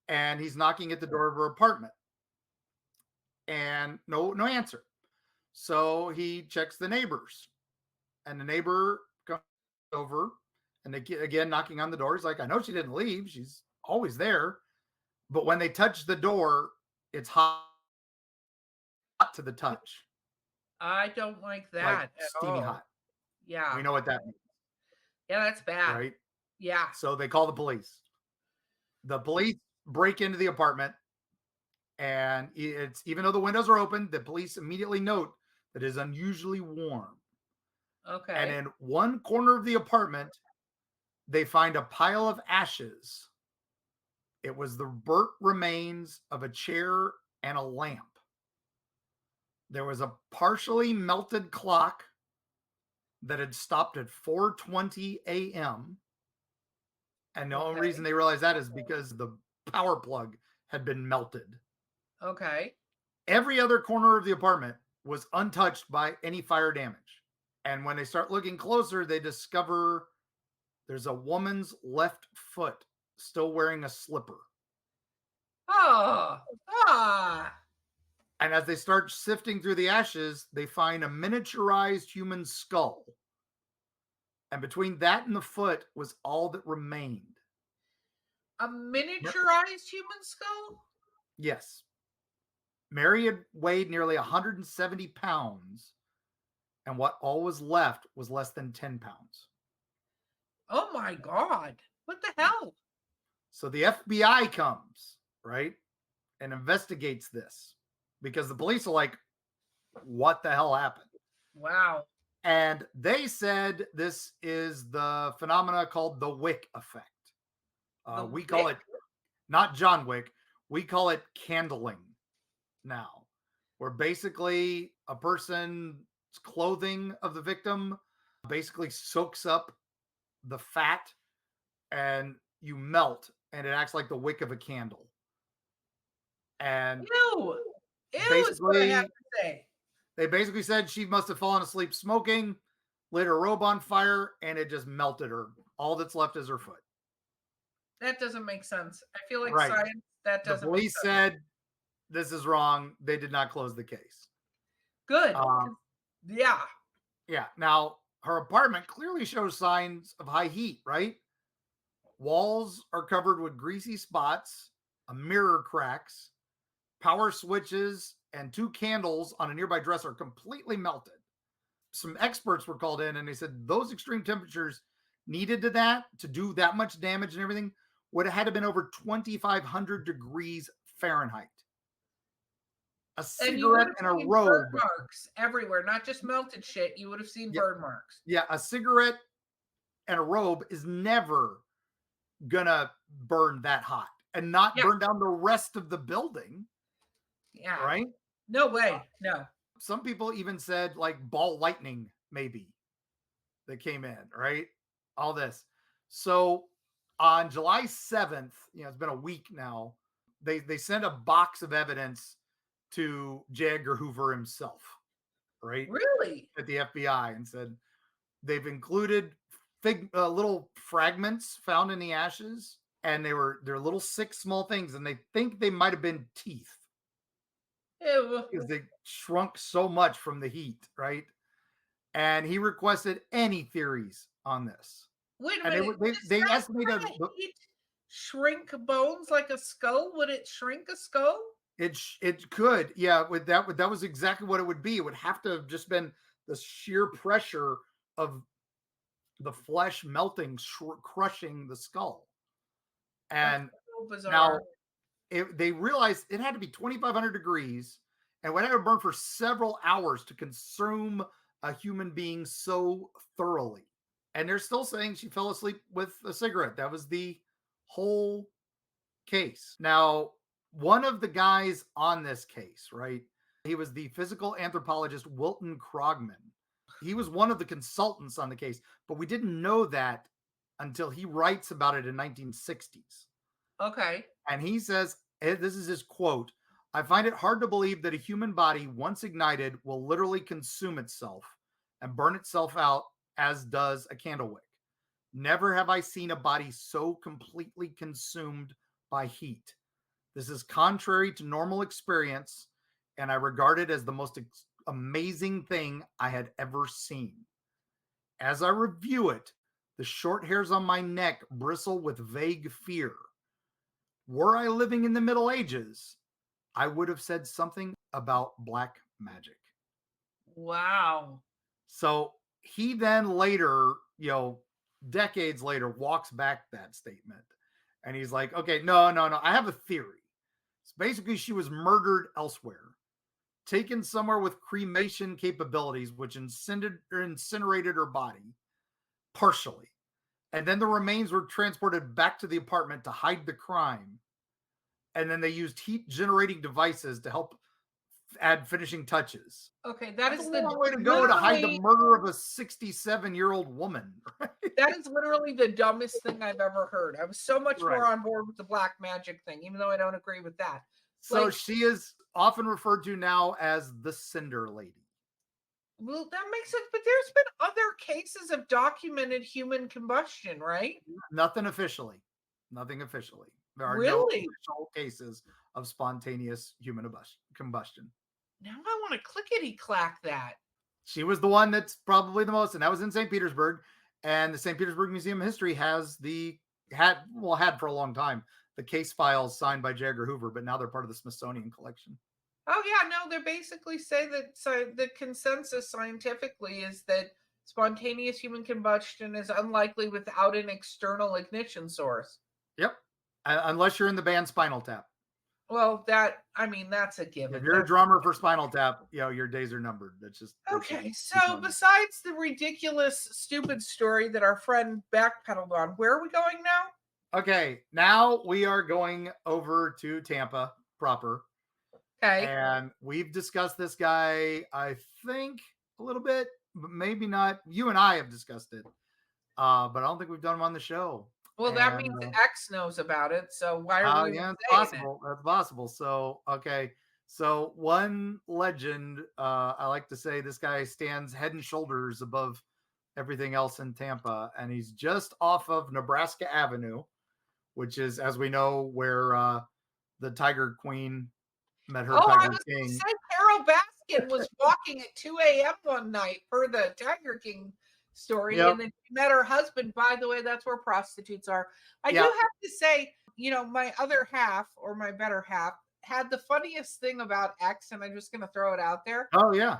and he's knocking at the door of her apartment, and no answer. So he checks the neighbors, and the neighbor comes over, and they again knocking on the door. He's like, I know she didn't leave. She's always there. But when they touch the door, it's hot to the touch, I don't like like that at steamy all. hot. Yeah. We know what that means, Yeah, that's bad. right? Yeah. So they call the police. The police break into the apartment, and it's even though the windows are open, the police immediately note that it is unusually warm. And Okay. in one corner of the apartment, they find a pile of ashes. It was the burnt remains of a chair and a lamp. There was a partially melted clock that had stopped at 4:20 a.m. And the only reason Okay. they realized that is because the power plug had been melted. Okay. Every other corner of the apartment was untouched by any fire damage. And when they start looking closer, they discover there's a woman's left foot still wearing a slipper. Oh. Ah. And as they start sifting through the ashes, they find a miniaturized human skull. And between that and the foot was all that remained. A miniaturized human skull? Yes. Mary had weighed nearly 170 pounds, and what all was left was less than 10 pounds. Oh my God. What the hell? So the FBI comes, right, and investigates this because the police are like, what the hell happened? Wow. And they said this is the phenomena called the Wick effect. The We call wick? it not John Wick, we call it candling now, where basically a person's clothing of the victim basically soaks up the fat and you melt and it acts like the wick of a candle. And Ew. Ew is what I have basically, to say. they basically said she must have fallen asleep smoking, lit her robe on fire, and it just melted her. All that's left is her foot. That doesn't make sense. I feel like Right. science, that The doesn't make police sense. said this is wrong. They did not close the case. Good. Uh, Yeah. yeah. Now, her apartment clearly shows signs of high heat, right? Walls are covered with greasy spots, a mirror cracks, power switches, and two candles on a nearby dresser are completely melted. Some experts were called in and they said those extreme temperatures needed to do that much damage and everything would have had to been over 2,500 degrees Fahrenheit. A And you would cigarette have and a seen burn robe. marks everywhere, not just melted shit. You would have seen Yeah, burn marks. yeah, a cigarette and a robe is never gonna burn that hot and not Yeah. burn down the rest of the building, Yeah. right? No way. No. Some people even said like ball lightning, maybe that came in, right? All this. So on July 7th, it's been a week now, they sent a box of evidence to J. Edgar Hoover himself, right? Really? At the FBI and said they've included little fragments found in the ashes, and they're little sick small things, and they think they might have been teeth Ew. because they shrunk so much from the heat, right? And he requested any theories on this. Wait a And minute. Does they that estimated kind of heat shrink bones like a skull? Would it shrink a skull? it could, yeah. With that was exactly what it would be. It would have to have just been the sheer pressure of the flesh melting, crushing the skull. That's And so bizarre. now they realized it had to be 2,500 degrees and would have to burn for several hours to consume a human being so thoroughly. And they're still saying she fell asleep with a cigarette. That was the whole case. Now, one of the guys on this case, right? He was the physical anthropologist Wilton Krogman. He was one of the consultants on the case, but we didn't know that until he writes about it in 1960s. Okay. And he says, this is his quote, "I find it hard to believe that a human body, once ignited, will literally consume itself and burn itself out as does a candle wick. Never have I seen a body so completely consumed by heat. This is contrary to normal experience, and I regard it as the most amazing thing I had ever seen. As I review it, the short hairs on my neck bristle with vague fear. Were I living in the Middle Ages, I would have said something about black magic." Wow. So he then later, decades later, walks back that statement. And he's like, okay, no. I have a theory. So basically, she was murdered elsewhere, taken somewhere with cremation capabilities, which incinerated her body partially. And then the remains were transported back to the apartment to hide the crime. And then they used heat generating devices to help add finishing touches. Okay, that That's a is the long way to go to hide the literally murder of a 67-year-old woman. Right? that is literally the dumbest thing I've ever heard. I was so much Right. more on board with the black magic thing, even though I don't agree with that. So Like, she is often referred to now as the Cinder Lady. well, that makes sense. But there's been other cases of documented human combustion, right? Nothing officially. Nothing officially. There are no Really? official cases of spontaneous human combustion. Now I want to clickety clack that. She was the one that's probably the most, and that was in St. Petersburg. And the St. Petersburg Museum of History has had for a long time the case files signed by J. Edgar Hoover, but now they're part of the Smithsonian collection. Oh yeah, no, they basically say that the consensus scientifically is that spontaneous human combustion is unlikely without an external ignition source. Yep. Unless you're in the band Spinal Tap. Well, I mean, that's a If given. you're a drummer for Spinal Tap, your days are numbered. That's just Okay, keep so telling you. besides the ridiculous, stupid story that our friend backpedaled on, where are we going now? Okay, now we are going over to Tampa proper, Okay. and we've discussed this guy, I think, a little bit, but maybe not. You and I have discussed it, but I don't think we've done him on the show. Well, that And means X knows about it. So why are we even yeah, it's saying it? possible. That's possible. So okay, so one legend, I like to say this guy stands head and shoulders above everything else in Tampa, and he's just off of Nebraska Avenue, which is, as we know, where the Tiger Queen met her Oh, I Tiger was going to King. say Carol Baskin was walking at 2 a.m. one night for the Tiger King story, Yep. and then she met her husband. By the way, that's where prostitutes are. I do Yeah. have to say, my other half or my better half had the funniest thing about X, and I'm just going to throw it out there. Oh yeah.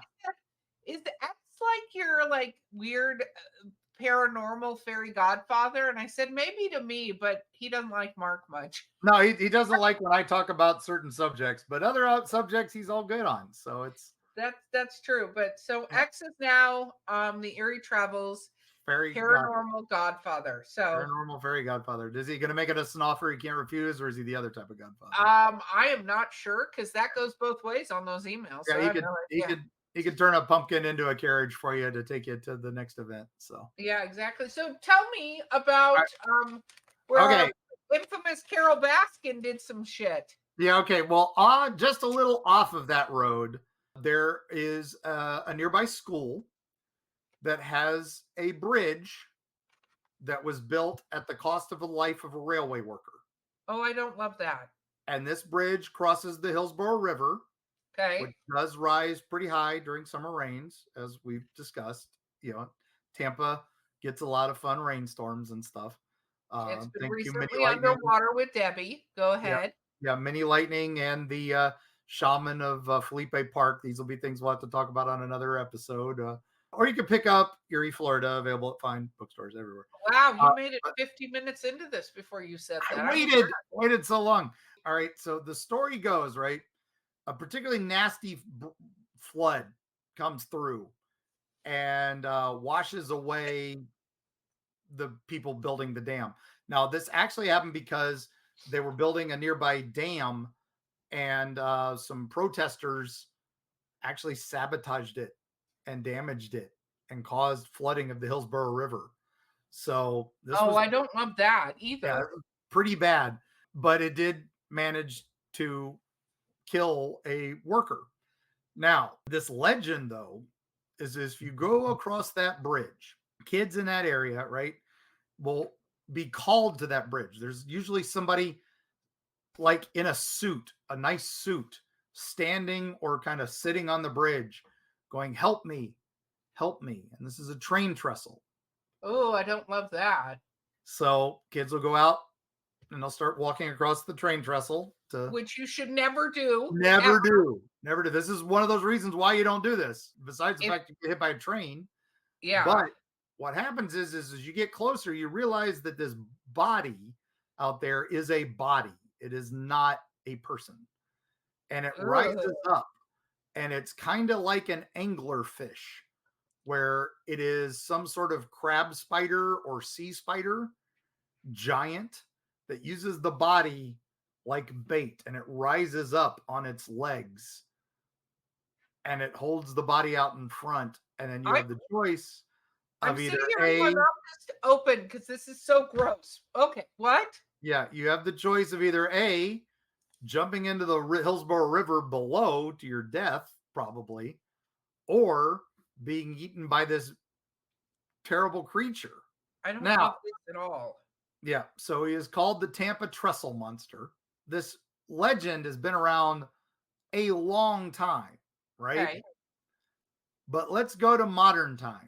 Is the X like your like weird paranormal fairy godfather? And I said maybe to me, but he doesn't like Mark much. No, he doesn't like when I talk about certain subjects, but other subjects he's all good on. So it's That's true. But so yeah, X is now the Eerie Travels fairy godfather. paranormal godfather. So Paranormal fairy godfather. Is he going to make it an offer he can't refuse, or is he the other type of godfather? I am not sure because that goes both ways on those emails. So Yeah, I he have could no he idea. could he could turn a pumpkin into a carriage for you to take you to the next event. So Yeah, exactly. So tell me I, about where our okay, infamous Carol Baskin did some shit. yeah, okay. Well, just a little off of that road, there is a nearby school that has a bridge that was built at the cost of the life of a railway worker. Oh, I don't love that. And this bridge crosses the Hillsborough River, which Okay. does rise pretty high during summer rains, as we've discussed. Tampa gets a lot of fun rainstorms and stuff. It's been Thank you, Mini recently Lightning. underwater with Debbie. Go Yeah, ahead. yeah, Mini Lightning and the Shaman of Felipe Park. These will be things we'll have to talk about on another episode. Or you can pick up Erie, Florida, available at fine bookstores everywhere. Wow, Uh, you made it 50 minutes into this before you said I that. I'm waited so long. All right, so the story goes, right. A particularly nasty flood comes through and washes away the people building the dam. Now, this actually happened because they were building a nearby dam, and some protesters actually sabotaged it and damaged it and caused flooding of the Hillsborough River. So this Oh, was, I don't love that yeah, either. pretty bad, but it did manage to kill a worker. Now, this legend, though, is if you go across that bridge, kids in that area, right, will be called to that bridge. There's usually somebody like in a suit, a nice suit, standing or kind of sitting on the bridge going, "Help me, help me." And this is a train trestle. Oh, I don't love that. So kids will go out and they'll start walking across the train trestle to Which you should never do ever. never do. Never do. This is one of those reasons why you don't do this, besides the If fact you get hit by a train. yeah. But what happens is as you get closer, you realize that this body out there is a body. It is not a person. And it Ugh. rises up, and it's kind of like an anglerfish, where it is some sort of crab spider or sea spider giant that uses the body like bait, and it rises up on its legs and it holds the body out in front. And then you I have the choice I'm of either sitting here with my A, mouth just open because this is so gross. Okay, what? yeah, you have the choice of either A, jumping into the Hillsborough River below to your death, probably, or being eaten by this terrible creature. I don't Now, love this at all. yeah, so he is called the Tampa Trestle Monster. This legend has been around a long time, right? Okay. But let's go to modern times.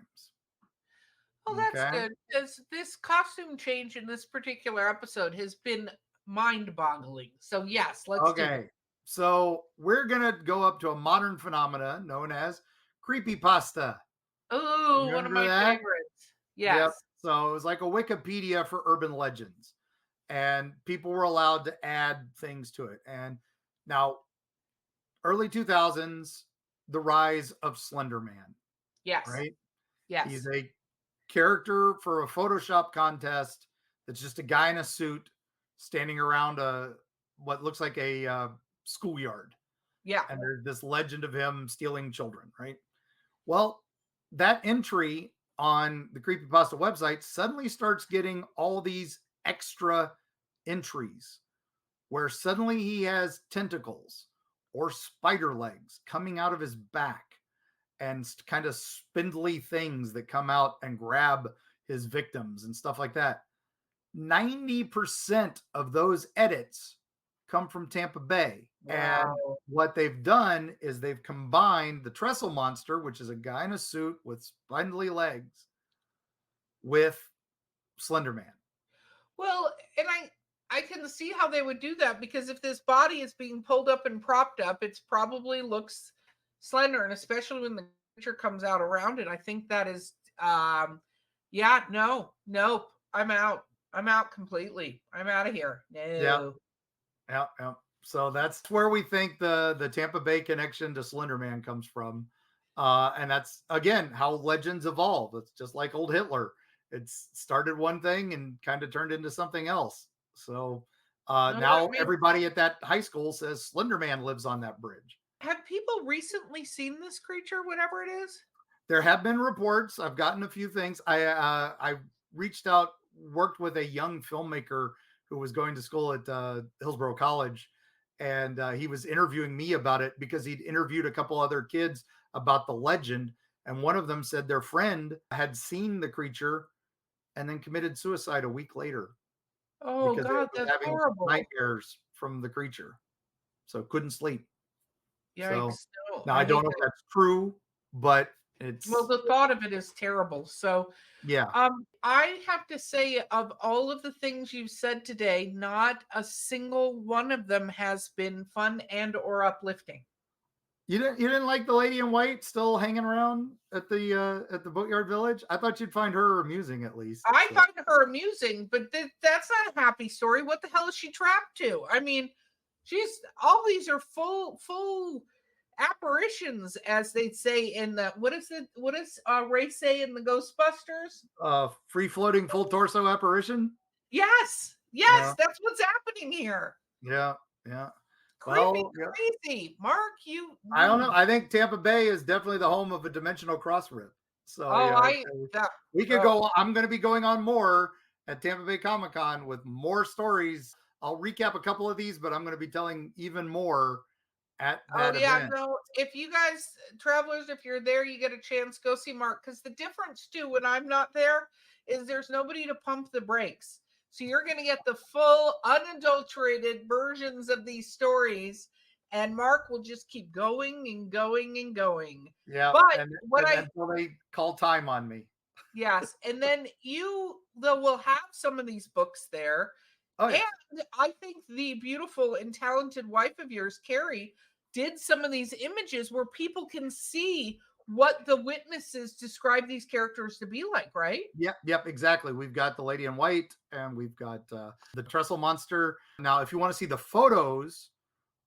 Oh, that's Okay. good because this costume change in this particular episode has been mind-boggling. So yes, let's do it. Okay. So we're going to go up to a modern phenomena known as creepypasta. Oh, one of Remember my that? favorites. Yep. Yes. So it was like a Wikipedia for urban legends, and people were allowed to add things to it. And Now, early 2000s, the rise of Slender Man, Yes. right? He's Yes. a character for a Photoshop contest that's just a guy in a suit standing around a what looks like a schoolyard, Yeah. and there's this legend of him stealing children, right? Well, that entry on the Creepypasta website suddenly starts getting all these extra entries where suddenly he has tentacles or spider legs coming out of his back and kind of spindly things that come out and grab his victims and stuff like that. 90% of those edits come from Tampa Bay. And Wow. what they've done is they've combined the Trestle Monster, which is a guy in a suit with spindly legs, with Slender Man. Well, and I can see how they would do that because if this body is being pulled up and propped up, it's probably looks slender, and especially when the creature comes out around it, I think that is yeah, no, nope. I'm out. I'm out completely. I'm out of here. Yeah, No. yeah, yeah. So that's where we think the Tampa Bay connection to Slender Man comes from. And that's again how legends evolve. It's just like old Hitler. It's started one thing and kind of turned into something else. So No, that now makes everybody at that high school says Slender Man lives on that bridge. have people recently seen this creature, whatever it is? There have been reports. I've gotten a few things. I reached out, worked with a young filmmaker who was going to school at Hillsborough College, and he was interviewing me about it because he'd interviewed a couple other kids about the legend, and one of them said their friend had seen the creature and then committed suicide a week later Oh because it God, was that's having horrible. nightmares from the creature, so couldn't sleep. So Yikes. No, now I I don't hate know if that. that's true, but Well, it's the thought of it is terrible. So yeah. I have to say, of all of the things you've said today, not a single one of them has been fun and or uplifting. You didn't like the lady in white still hanging around at the Boatyard Village? I thought you'd find her amusing at least. I So find her amusing, but that's not a happy story. What the hell is she trapped to? I mean, she's all these are full apparitions, as they say in the what does Ray say in the Ghostbusters? free floating full torso apparition. Yes, Yeah, yes, that's what's happening here. yeah, yeah. Creepy Well, yeah. crazy. Mark, you I don't know. I think Tampa Bay is definitely the home of a dimensional cross rip. So oh, yeah, I that we could oh, go. I'm going to be going on more at Tampa Bay Comic Con with more stories. I'll recap a couple of these, but I'm going to be telling even more at oh that yeah, event. no. If you guys travelers, if you're there, you get a chance, go see Mark. Because the difference too, when I'm not there, is there's nobody to pump the brakes. So you're gonna get the full, unadulterated versions of these stories, and Mark will just keep going and going and going. Yeah, But what and I until they call time on me. yes, and then you though will have some of these books there. Oh yeah. And I think the beautiful and talented wife of yours, Carrie, did some of these images where people can see what the witnesses describe these characters to be like, right? Yep, yep, exactly. We've got the lady in white and we've got the trestle monster. Now, if you want to see the photos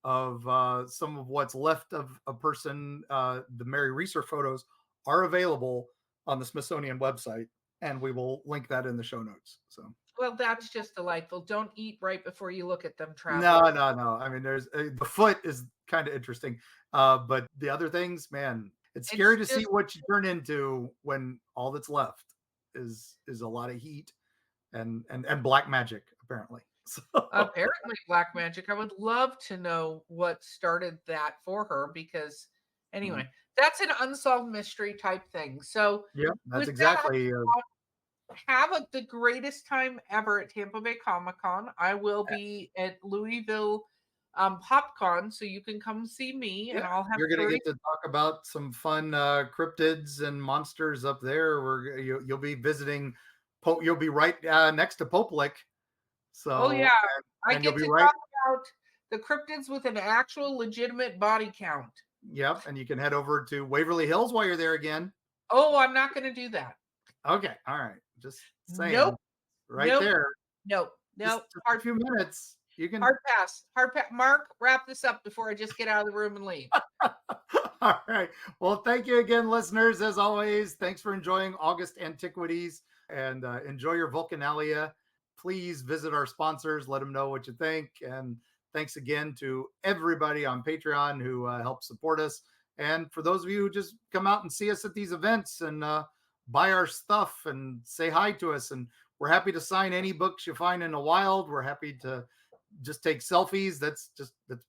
of some of what's left of a person, the Mary Reeser photos are available on the Smithsonian website, and we will link that in the show notes. So, Well, that's just delightful. Don't eat right before you look at them, no, travelers. no, no. I mean, there's the foot is kind of interesting, but the other things, man, it's scary It's to see just what you turn into when all that's left is a lot of heat and black magic apparently. So apparently black magic. I would love to know what started that for her because, mm, anyway, that's an unsolved mystery type thing. So, yeah, that's with that, exactly have the greatest time ever at Tampa Bay Comic Con. I will be at Louisville PopCon, so you can come see me, yeah. and I'll have You're gonna 30. get to talk about some fun cryptids and monsters up there. You'll be visiting. You'll be right next to Poplick, Oh so yeah, I and you'll get be to right. talk about the cryptids with an actual legitimate body count. Yep, and you can head over to Waverly Hills while you're there again. Oh, I'm not going to do that. Okay, all right. Just Nope, saying, right nope, there. nope, Just nope. just a few minutes. You can. Hard pass. Hard pass. Mark, wrap this up before I just get out of the room and leave. All right. Well, thank you again, listeners. As always, thanks for enjoying August Antiquities and enjoy your Vulcanalia. Please visit our sponsors, let them know what you think. And thanks again to everybody on Patreon who helps support us. And for those of you who just come out and see us at these events and buy our stuff and say hi to us. And we're happy to sign any books you find in the wild. We're happy to just take selfies. That's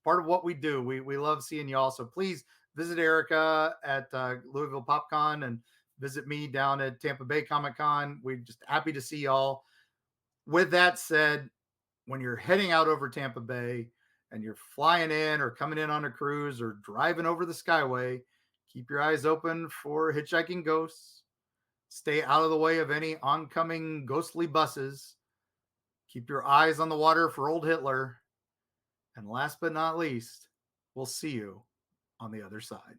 part of what we do. We love seeing y'all. So please visit Erica at Louisville PopCon and visit me down at Tampa Bay Comic Con. We're just happy to see y'all. With that said, when you're heading out over Tampa Bay and you're flying in or coming in on a cruise or driving over the Skyway, keep your eyes open for hitchhiking ghosts. Stay out of the way of any oncoming ghostly buses. Keep your eyes on the water for old Hitler. And last but not least, we'll see you on the other side.